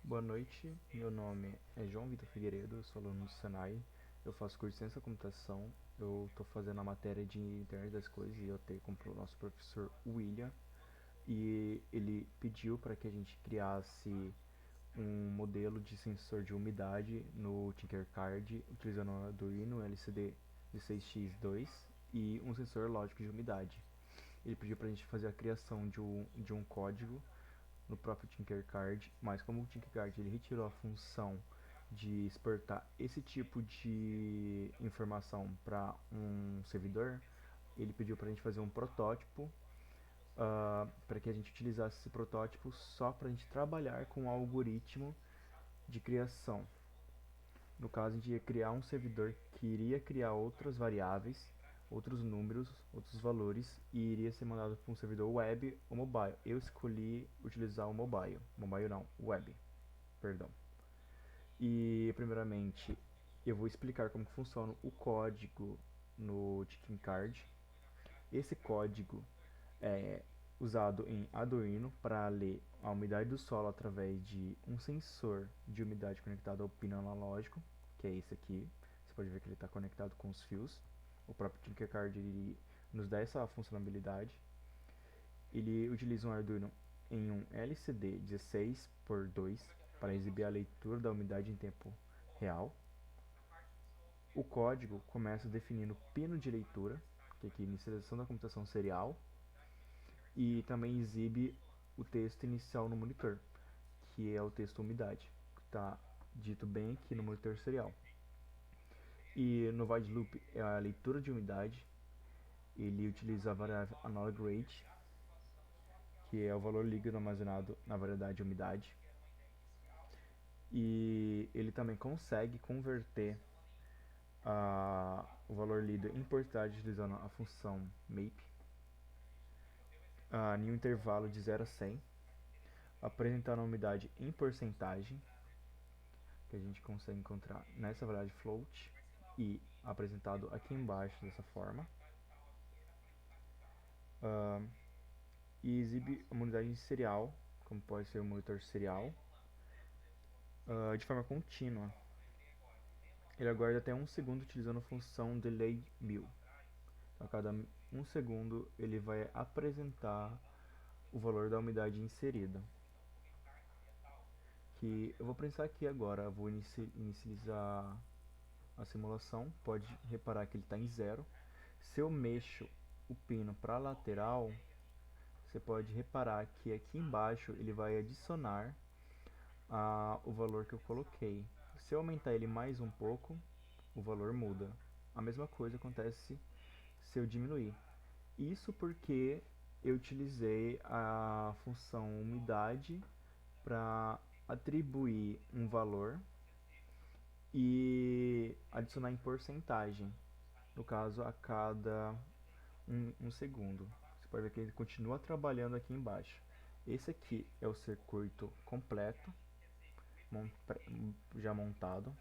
Boa noite, meu nome é João Vitor Figueiredo, eu sou aluno do Senai, eu faço curso de Ciência da Computação, eu estou fazendo a matéria de Internet das Coisas e eu tenho como nosso professor William, e ele pediu para que a gente criasse um modelo de sensor de umidade no Tinkercad utilizando o Arduino LCD 16X2 e um sensor lógico de umidade. Ele pediu para a gente fazer a criação de um código no próprio Tinkercad, mas como o Tinkercad ele retirou a função de exportar esse tipo de informação para um servidor, ele pediu para a gente fazer um protótipo para que a gente utilizasse esse protótipo só para a gente trabalhar com o algoritmo de criação. No caso, a gente ia criar um servidor que iria criar outras variáveis, outros números, outros valores e iria ser mandado para um servidor web ou mobile. Eu escolhi utilizar o mobile. Mobile não, web, perdão. E primeiramente eu vou explicar como funciona o código no Tinkercad. Esse código é usado em Arduino para ler a umidade do solo através de um sensor de umidade conectado ao pino analógico, que é esse aqui. Você pode ver que ele está conectado com os fios. O próprio Tinkercad ele nos dá essa funcionalidade. Ele utiliza um Arduino em um LCD 16 por 2 para exibir a leitura da umidade em tempo real. O código começa definindo o pino de leitura, que aqui é a inicialização da computação serial, e também exibe o texto inicial no monitor, que é o texto umidade, que está dito bem aqui no monitor serial. E no void loop é a leitura de umidade, ele utiliza a variável analog rate, que é o valor líquido armazenado na variedade umidade, e ele também consegue converter o valor lido em porcentagem utilizando a função map em um intervalo de 0 a 100, apresentando a umidade em porcentagem, que a gente consegue encontrar nessa variável float e apresentado aqui embaixo dessa forma, uh, e exibe uma unidade serial, como pode ser o monitor serial, de forma contínua. Ele aguarda até 1 segundo utilizando a função delay mil. A cada 1 segundo ele vai apresentar o valor da umidade inserida. Que eu vou pensar aqui agora, vou inicializar a simulação, pode reparar que ele está em zero. Se eu mexo o pino para a lateral, você pode reparar que aqui embaixo ele vai adicionar o valor que eu coloquei. Se eu aumentar ele mais um pouco, o valor muda. A mesma coisa acontece se eu diminuir. Isso porque eu utilizei a função umidade para atribuir um valor e adicionar em porcentagem, no caso a cada um segundo. Você pode ver que ele continua trabalhando aqui embaixo. Esse aqui é o circuito completo, já montado.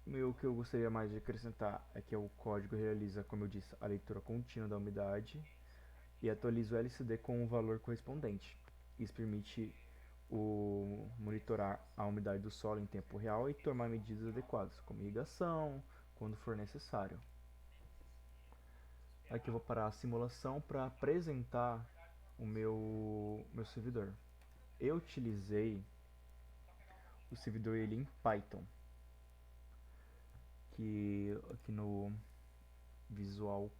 O que eu gostaria mais de acrescentar é que o código realiza, como eu disse, a leitura contínua da umidade e atualiza o LCD com o valor correspondente. Isso permite monitorar a umidade do solo em tempo real e tomar medidas adequadas, como irrigação, quando for necessário. Aqui eu vou parar a simulação para apresentar o meu servidor. Eu utilizei o servidor ele em Python, que aqui no Visual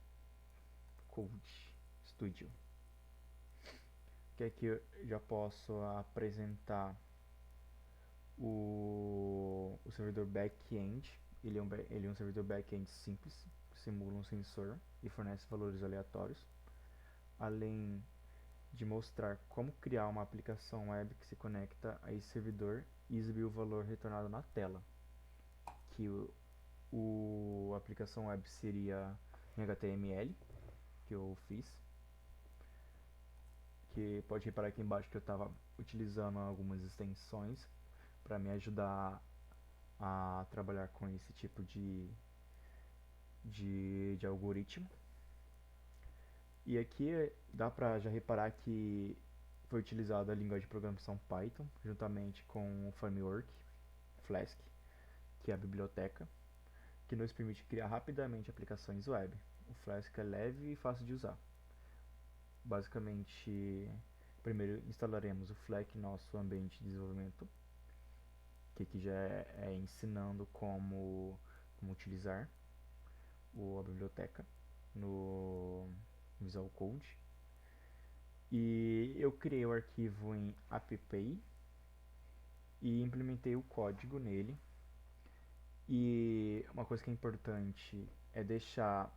Code Studio, que aqui eu já posso apresentar o servidor back-end. Ele é um servidor back-end simples, que simula um sensor e fornece valores aleatórios, além de mostrar como criar uma aplicação web que se conecta a esse servidor e exibir o valor retornado na tela, que a aplicação web seria em HTML, que eu fiz, que pode reparar aqui embaixo que eu estava utilizando algumas extensões para me ajudar a trabalhar com esse tipo de algoritmo. E aqui dá para já reparar que foi utilizada a linguagem de programação Python, juntamente com o framework Flask, que é a biblioteca, que nos permite criar rapidamente aplicações web. O Flask é leve e fácil de usar. Basicamente, primeiro instalaremos o Flask em nosso ambiente de desenvolvimento, que aqui já é ensinando como utilizar a biblioteca no Visual Code. E eu criei o arquivo em appy e implementei o código nele. E uma coisa que é importante é deixar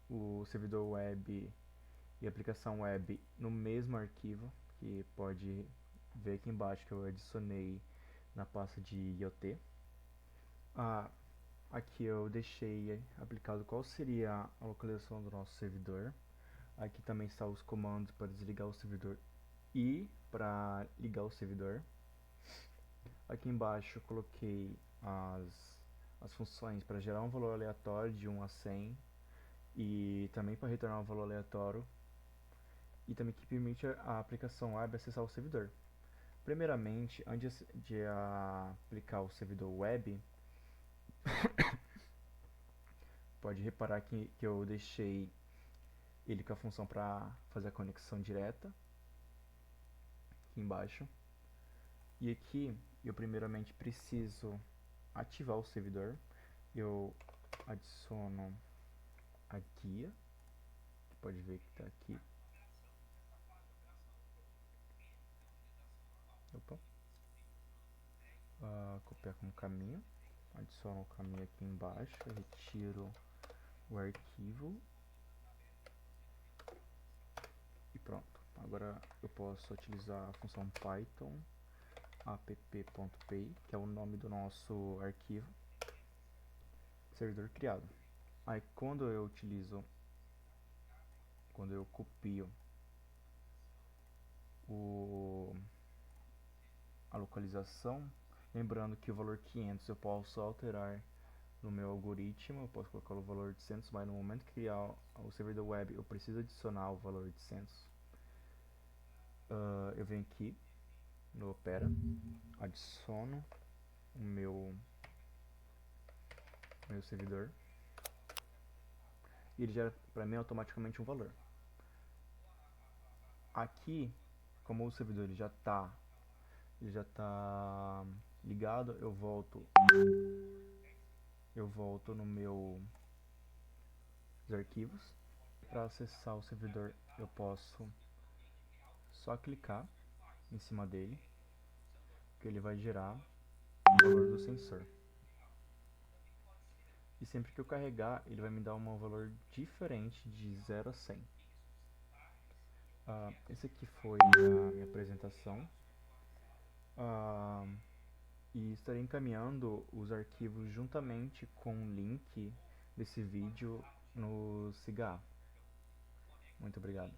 o servidor web e a aplicação web no mesmo arquivo, que pode ver aqui embaixo que eu adicionei na pasta de IoT. Aqui eu deixei aplicado qual seria a localização do nosso servidor. Aqui também estão os comandos para desligar o servidor e para ligar o servidor. Aqui embaixo eu coloquei as funções para gerar um valor aleatório de 1 a 100 e também para retornar um valor aleatório, e também que permite a aplicação web acessar o servidor. Primeiramente, antes de aplicar o servidor web, pode reparar que eu deixei ele com a função para fazer a conexão direta, aqui embaixo. E aqui eu primeiramente preciso ativar o servidor. Eu adiciono a guia, que pode ver que está aqui. Opa. Copiar como caminho, adiciono o caminho aqui embaixo, retiro o arquivo e pronto. Agora eu posso utilizar a função Python app.py, que é o nome do nosso arquivo, servidor criado. Aí quando eu copio a localização, lembrando que o valor 500 eu posso alterar no meu algoritmo, eu posso colocar o valor de 100, mas no momento que criar o servidor web eu preciso adicionar o valor de 100. Eu venho aqui no Opera, adiciono o meu servidor e ele gera para mim automaticamente um valor. Aqui, como o servidor ele já está ligado, eu volto no meus arquivos. Para acessar o servidor eu posso só clicar em cima dele, que ele vai gerar o valor do sensor. E sempre que eu carregar, ele vai me dar um valor diferente de 0 a 100. Esse aqui foi a minha apresentação. E estarei encaminhando os arquivos juntamente com o link desse vídeo no SIGA. Muito obrigado.